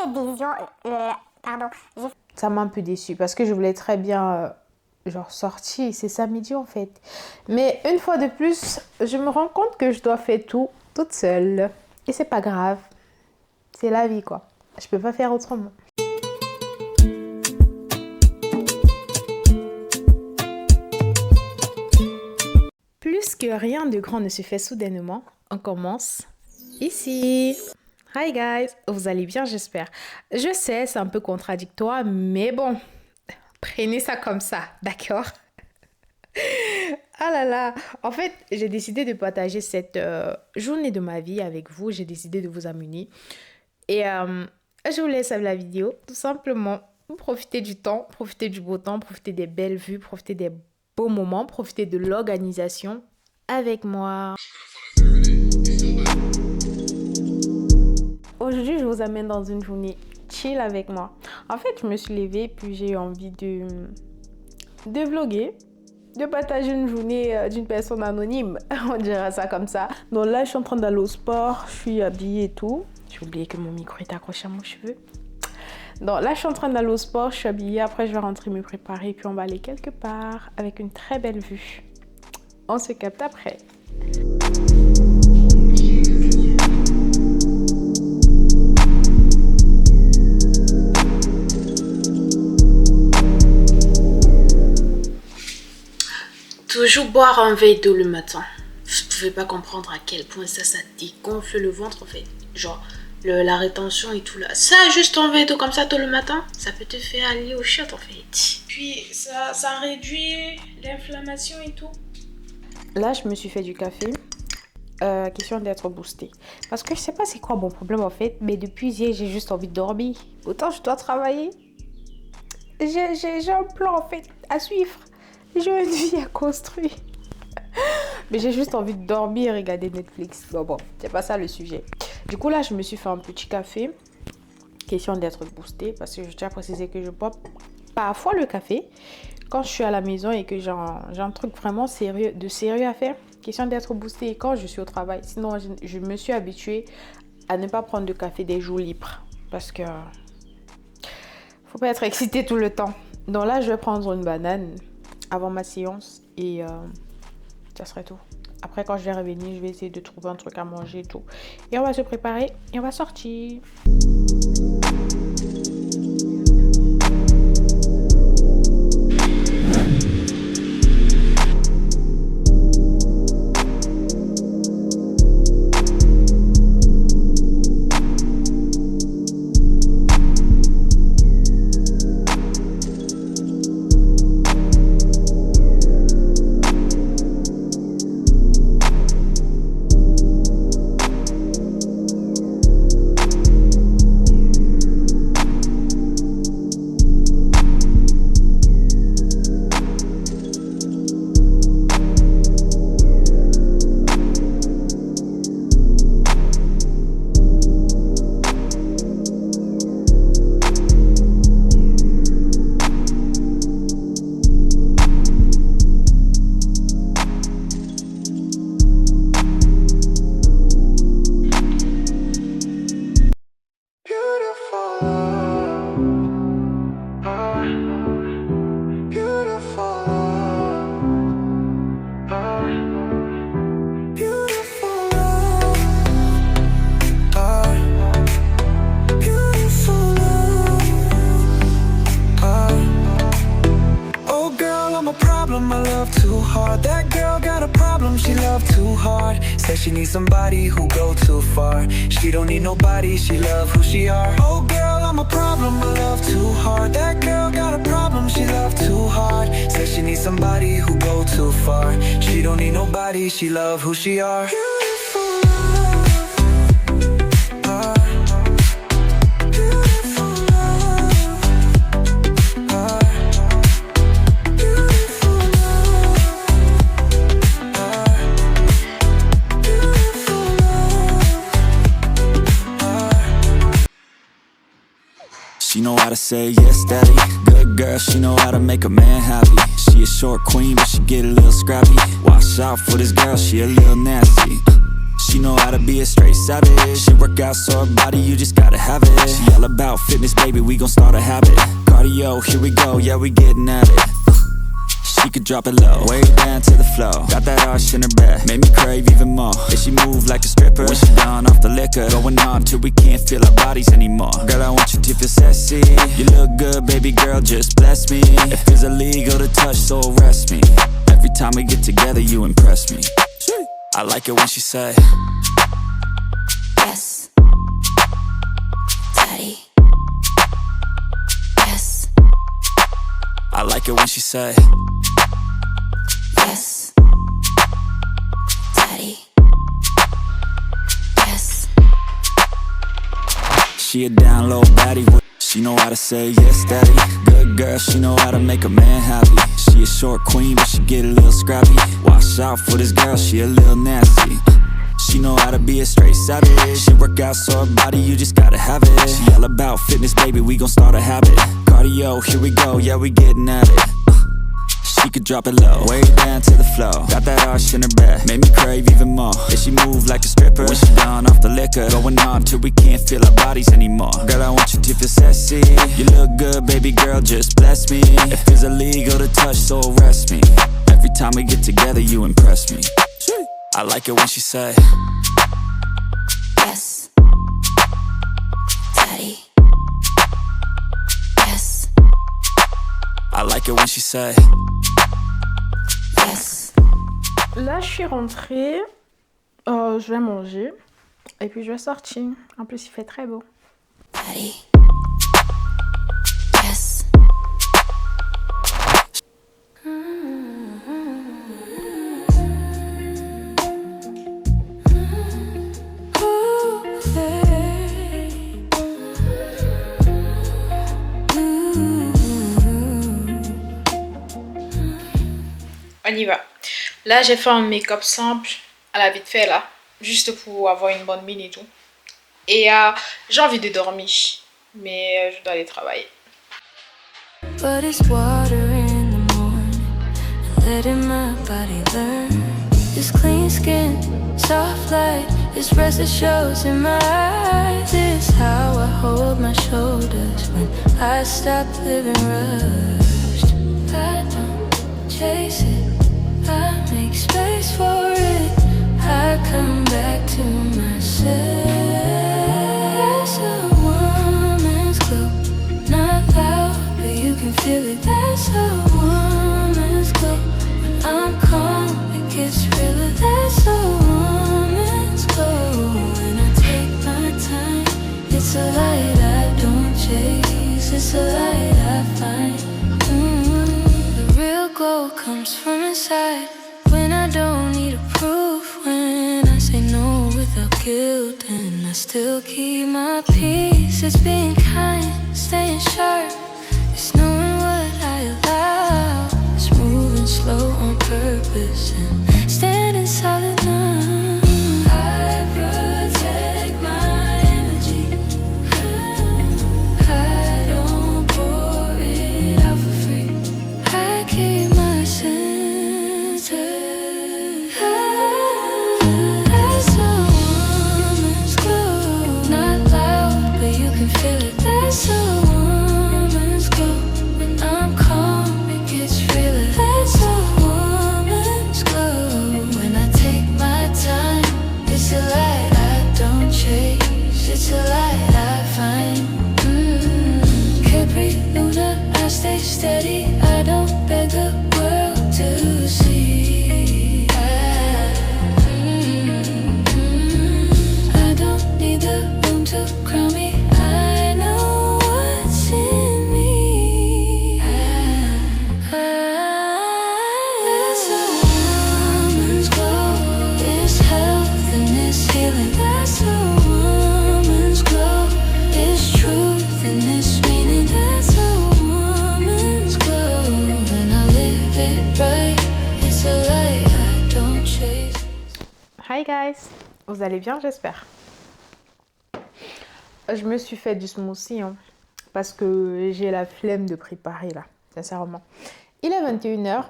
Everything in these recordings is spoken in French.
vision, pardon, Ça m'a un peu déçue parce que je voulais très bien genre sortir, c'est samedi en fait. Mais une fois de plus, je me rends compte que je dois faire tout toute seule. Et c'est pas grave. C'est la vie quoi. Je peux pas faire autrement. Plus que rien de grand ne se fait soudainement, on commence ici. Hi guys, vous allez bien j'espère. Je sais, c'est un peu contradictoire, mais bon, prenez ça comme ça, d'accord? Ah là là, en fait, j'ai décidé de partager cette journée de ma vie avec vous. J'ai décidé de vous amener. Et je vous laisse avec la vidéo, tout simplement. Profitez du temps, profitez du beau temps, profitez des belles vues, profitez des beaux moments, profitez de l'organisation avec moi. Aujourd'hui, je vous amène dans une journée chill avec moi. En fait, je me suis levée puis j'ai eu envie de vlogger, de partager une journée d'une personne anonyme, on dirait ça comme ça. Donc là, je suis en train d'aller au sport, je suis habillée et tout. J'ai oublié que mon micro est accroché à mon cheveu. Donc là, je suis en train d'aller au sport, je suis habillée. Après, je vais rentrer me préparer puis on va aller quelque part avec une très belle vue. On se capte après. Toujours boire un verre d'eau le matin. Vous pouvez pas comprendre à quel point ça dégonfle le ventre en fait. Genre la rétention et tout là. Ça, juste un verre d'eau comme ça tôt le matin, ça peut te faire aller au chiottes en fait. Puis ça réduit l'inflammation et tout. Là, je me suis fait du café. Question d'être boostée. Parce que je sais pas c'est quoi mon problème en fait. Mais depuis hier, j'ai juste envie de dormir. Autant je dois travailler. J'ai un plan en fait à suivre. J'ai une vie à construire. Mais j'ai juste envie de dormir et regarder Netflix. Bon, c'est pas ça le sujet. Du coup, là, je me suis fait un petit café. Question d'être boostée. Parce que je tiens à préciser que je bois parfois le café. Quand je suis à la maison et que j'ai un truc vraiment sérieux à faire. Question d'être boostée quand je suis au travail. Sinon, je me suis habituée à ne pas prendre de café des jours libres. Parce que faut pas être excité tout le temps. Donc là, je vais prendre une banane avant ma séance et ça serait tout. Après quand je vais revenir, je vais essayer de trouver un truc à manger et tout. Et on va se préparer et on va sortir. She needs somebody who go too far. She don't need nobody, she love who she are. Oh girl, I'm a problem, I love too hard. That girl got a problem, she love too hard. Says she needs somebody who go too far. She don't need nobody, she love who she are. She know how to say yes, daddy. Good girl, she know how to make a man happy. She a short queen, but she get a little scrappy. Watch out for this girl, she a little nasty. She know how to be a straight savage. She work out so her body, you just gotta have it. She all about fitness, baby, we gon' start a habit. Cardio, here we go, yeah, we getting at it. She could drop it low, way down to the floor. Got that arch in her back, made me crave even more. And she move like a stripper when she down off the liquor. Going on till we can't feel our bodies anymore. Girl, I want you to feel sexy. You look good, baby girl, just bless me. If it's illegal to touch, so arrest me. Every time we get together, you impress me. I like it when she say, Yes, Daddy. Yes, I like it when she say, yes, Daddy. Yes. she a down low baddie. She know how to say yes, daddy. Good girl, she know how to make a man happy. She a short queen, but she get a little scrappy. Watch out for this girl, she a little nasty. She know how to be a straight savage. She work out so her body, you just gotta have it. She all about fitness, baby, we gon' start a habit. Cardio, here we go, yeah, we getting at it. She could drop it low, way down to the floor. Got that arch in her back, made me crave even more. And she move like a stripper when she down off the liquor. Going on till we can't feel our bodies anymore. Girl, I want you to feel sexy. You look good, baby girl, just bless me. If it's illegal to touch, so arrest me. Every time we get together, you impress me. I like it when she say, Yes, Daddy. Yes, I like it when she say, yes. Là, je suis rentrée. Je vais manger. Et puis, je vais sortir. En plus, il fait très beau. Daddy. Yes. On y va. Là, j'ai fait un make-up simple, à la vite fait, là. Juste pour avoir une bonne mine et tout. Et j'ai envie de dormir. Mais je dois aller travailler. But it's water in the morning, and letting my body learn. This clean skin, soft light, this rest that shows in my eyes. This is how I hold my shoulders when I stop living rushed. I don't chase it, I make space for it. I come back to myself. That's a woman's glow, not loud, but you can feel it. That's a woman's glow. When I'm calm, it gets realer. That's a woman's glow. When I take my time, it's a light I don't chase, it's a light I find. The real glow comes from inside. When I don't need a proof, when I say no without guilt, and I still keep my peace. It's being kind, staying sharp. It's knowing what I allow. It's moving slow on purpose and standing solid now. I protect my energy. I don't pour it out for free. I keep my center. That's a woman's glow. Not loud, but you can feel it. That's a woman's glow. When I'm calm, it gets realer. That's a woman's glow. When I take my time, it's a light I don't chase. It's a light I find. Capri Luna, I stay steady. I don't beg the world to see. I don't need the room to crown me. I know what's in me. That's a woman's glow. This health and this healing. That's a woman's glow. This truth and this meaning. That's a woman's glow. When I live it right, it's a light I don't chase. Hi guys, vous allez bien, j'espère. Je me suis fait du smoothie hein, parce que j'ai la flemme de préparer là, sincèrement. Il est 21h.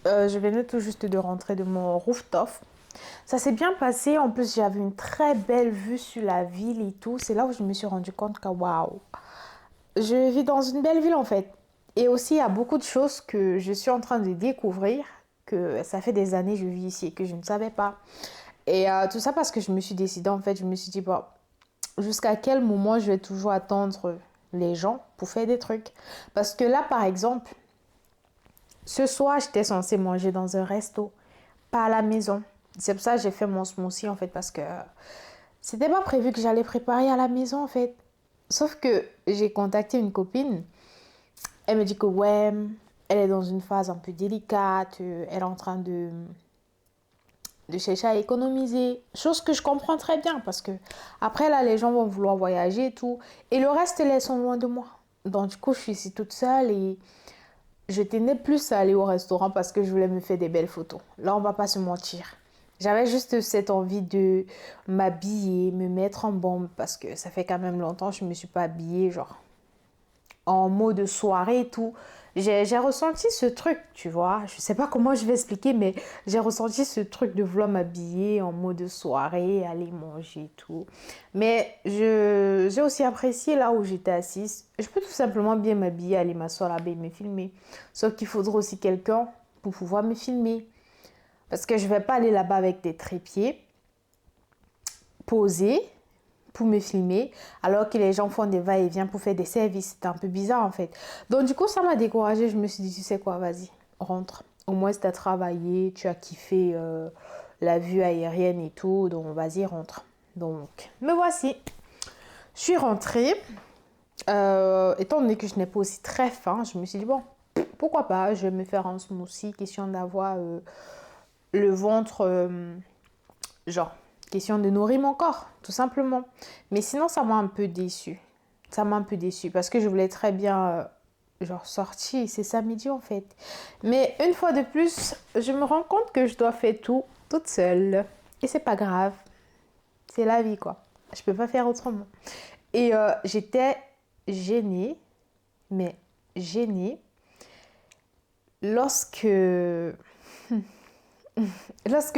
Je venais tout juste de rentrer de mon rooftop. Ça s'est bien passé. En plus, j'avais une très belle vue sur la ville et tout. C'est là où je me suis rendu compte que waouh, je vis dans une belle ville en fait. Et aussi, il y a beaucoup de choses que je suis en train de découvrir, que ça fait des années que je vis ici et que je ne savais pas. Et tout ça parce que je me suis décidée, en fait, je me suis dit, bon, jusqu'à quel moment je vais toujours attendre les gens pour faire des trucs. Parce que là, par exemple, ce soir, j'étais censée manger dans un resto, pas à la maison. C'est pour ça que j'ai fait mon smoothie, en fait, parce que c'était pas prévu que j'allais préparer à la maison, en fait. Sauf que j'ai contacté une copine. Elle me dit que ouais, elle est dans une phase un peu délicate. Elle est en train de chercher à économiser. Chose que je comprends très bien parce que après là, les gens vont vouloir voyager et tout. Et le reste, elles sont loin de moi. Donc du coup, je suis ici toute seule et je tenais plus à aller au restaurant parce que je voulais me faire des belles photos. Là, on va pas se mentir. J'avais juste cette envie de m'habiller, me mettre en bombe parce que ça fait quand même longtemps que je me suis pas habillée, genre en mode soirée et tout. J'ai ressenti ce truc, tu vois. Je sais pas comment je vais expliquer, mais j'ai ressenti ce truc de vouloir m'habiller en mode soirée, aller manger et tout. Mais j'ai aussi apprécié là où j'étais assise. Je peux tout simplement bien m'habiller, aller m'asseoir là-bas et me filmer. Sauf qu'il faudra aussi quelqu'un pour pouvoir me filmer. Parce que je vais pas aller là-bas avec des trépieds, poser pour me filmer, alors que les gens font des va-et-vient pour faire des services. C'était un peu bizarre en fait. Donc du coup, ça m'a découragée. Je me suis dit, tu sais quoi, vas-y, rentre. Au moins, tu as travaillé, tu as kiffé la vue aérienne et tout. Donc vas-y, rentre. Donc, me voici. Je suis rentrée. Étant donné que je n'ai pas aussi très faim, je me suis dit, bon, pourquoi pas, je vais me faire un smoothie, question d'avoir le ventre, genre, question de nourrir mon corps, tout simplement. Mais sinon, ça m'a un peu déçue. Ça m'a un peu déçue parce que je voulais très bien, genre, sortir. C'est samedi, en fait. Mais une fois de plus, je me rends compte que je dois faire tout toute seule. Et c'est pas grave. C'est la vie, quoi. Je peux pas faire autrement. Et j'étais gênée, mais gênée, lorsque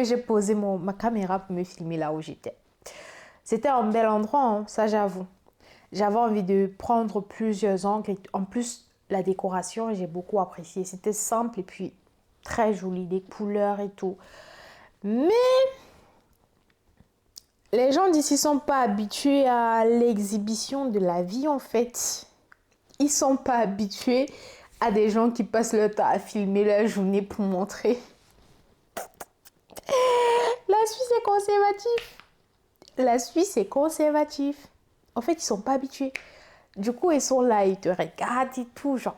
j'ai posé ma caméra pour me filmer là où j'étais. C'était un bel endroit, hein, ça j'avoue. J'avais envie de prendre plusieurs angles. En plus, la décoration, j'ai beaucoup apprécié. C'était simple et puis très joli, des couleurs et tout. Mais les gens d'ici sont pas habitués à l'exhibition de la vie en fait. Ils sont pas habitués à des gens qui passent leur temps à filmer leur journée pour montrer. La Suisse est conservatif. La Suisse est conservatif. En fait, ils sont pas habitués. Du coup, ils sont là, ils te regardent et tout, genre.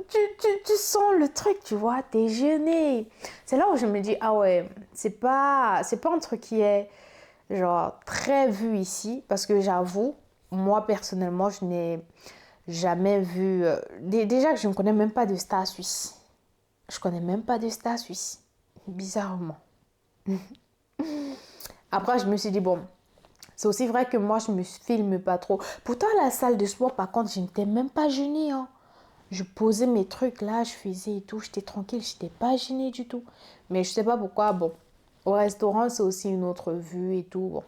Tu sens le truc, tu vois, t'es gêné. C'est là où je me dis, ah ouais, c'est pas un truc qui est, genre, très vu ici. Parce que j'avoue, moi, personnellement, je n'ai jamais vu... déjà que je ne connais même pas de star suisse. Je connais même pas de star suisse. Bizarrement. Après, je me suis dit, bon, c'est aussi vrai que moi, je me filme pas trop. Pourtant, à la salle de sport, par contre, je n'étais même pas gênée. Hein. Je posais mes trucs là, je faisais et tout. J'étais tranquille, je n'étais pas gênée du tout. Mais je sais pas pourquoi, bon, au restaurant, c'est aussi une autre vue et tout. Bon.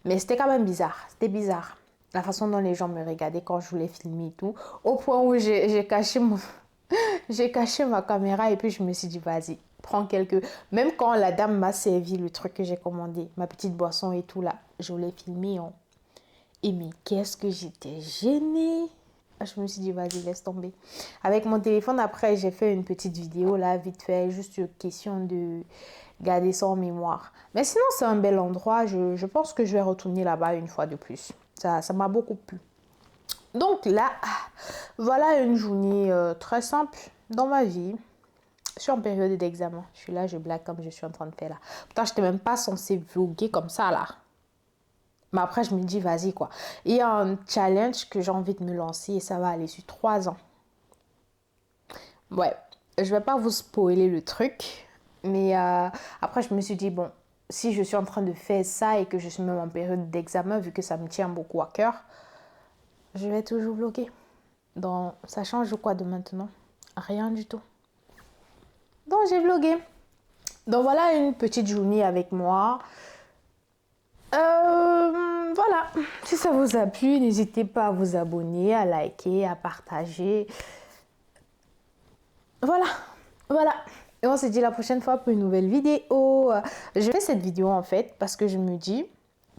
Mais c'était quand même bizarre. C'était bizarre. La façon dont les gens me regardaient quand je voulais filmer et tout. Au point où j'ai caché j'ai caché ma caméra et puis je me suis dit, vas-y, prends quelques... Même quand la dame m'a servi le truc que j'ai commandé, ma petite boisson et tout là, je voulais filmer. Hein. Et mais qu'est-ce que j'étais gênée. Je me suis dit, vas-y, laisse tomber. Avec mon téléphone, après, j'ai fait une petite vidéo là, vite fait, juste question de garder ça en mémoire. Mais sinon, c'est un bel endroit. Je pense que je vais retourner là-bas une fois de plus. Ça m'a beaucoup plu. Donc là, voilà une journée très simple dans ma vie. Je suis en période d'examen. Je suis là, je blague comme je suis en train de faire là. Pourtant, je n'étais même pas censée vlogger comme ça là. Mais après, je me dis, vas-y quoi. Il y a un challenge que j'ai envie de me lancer et ça va aller sur 3 ans. Ouais, je vais pas vous spoiler le truc. Mais après, je me suis dit, bon, si je suis en train de faire ça et que je suis même en période d'examen, vu que ça me tient beaucoup à cœur, je vais toujours vlogger. Donc, ça change quoi de maintenant? Rien du tout. Donc, j'ai vlogué. Donc voilà une petite journée avec moi. Voilà, si ça vous a plu, n'hésitez pas à vous abonner, à liker, à partager. Voilà. Et on se dit la prochaine fois pour une nouvelle vidéo. Je fais cette vidéo en fait parce que je me dis,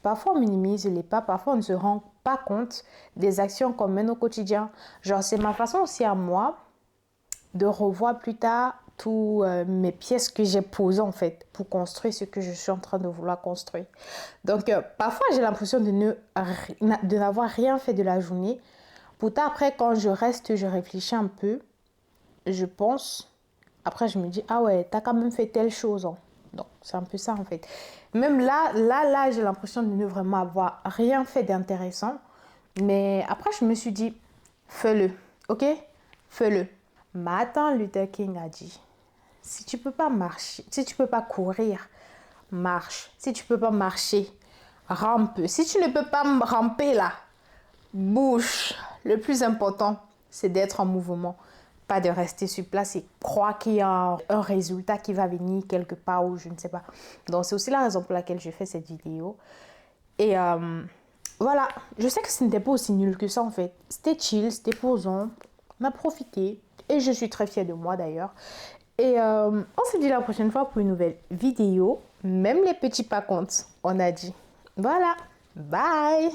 parfois on minimise les pas, parfois on ne se rend pas compte des actions qu'on mène au quotidien. Genre c'est ma façon aussi à moi de revoir plus tard toutes mes pièces que j'ai posées en fait pour construire ce que je suis en train de vouloir construire. Donc parfois j'ai l'impression de n'avoir rien fait de la journée. Pourtant après quand je reste, je réfléchis un peu, je pense, après je me dis ah ouais t'as quand même fait telle chose hein. Donc c'est un peu ça en fait. Même là j'ai l'impression de ne vraiment avoir rien fait d'intéressant. Mais après je me suis dit fais-le, ok, fais-le. Martin Luther King a dit, si tu peux pas marcher, si tu peux pas courir, marche. Si tu peux pas marcher, rampe. Si tu ne peux pas ramper là, bouge. Le plus important, c'est d'être en mouvement, pas de rester sur place et croire qu'il y a un résultat qui va venir quelque part ou je ne sais pas. Donc c'est aussi la raison pour laquelle je fais cette vidéo. Et voilà, je sais que ce n'était pas aussi nul que ça en fait. C'était chill, c'était posant, on a profité. Et je suis très fière de moi d'ailleurs. Et on se dit la prochaine fois pour une nouvelle vidéo. Même les petits pas comptent, on a dit. Voilà, bye!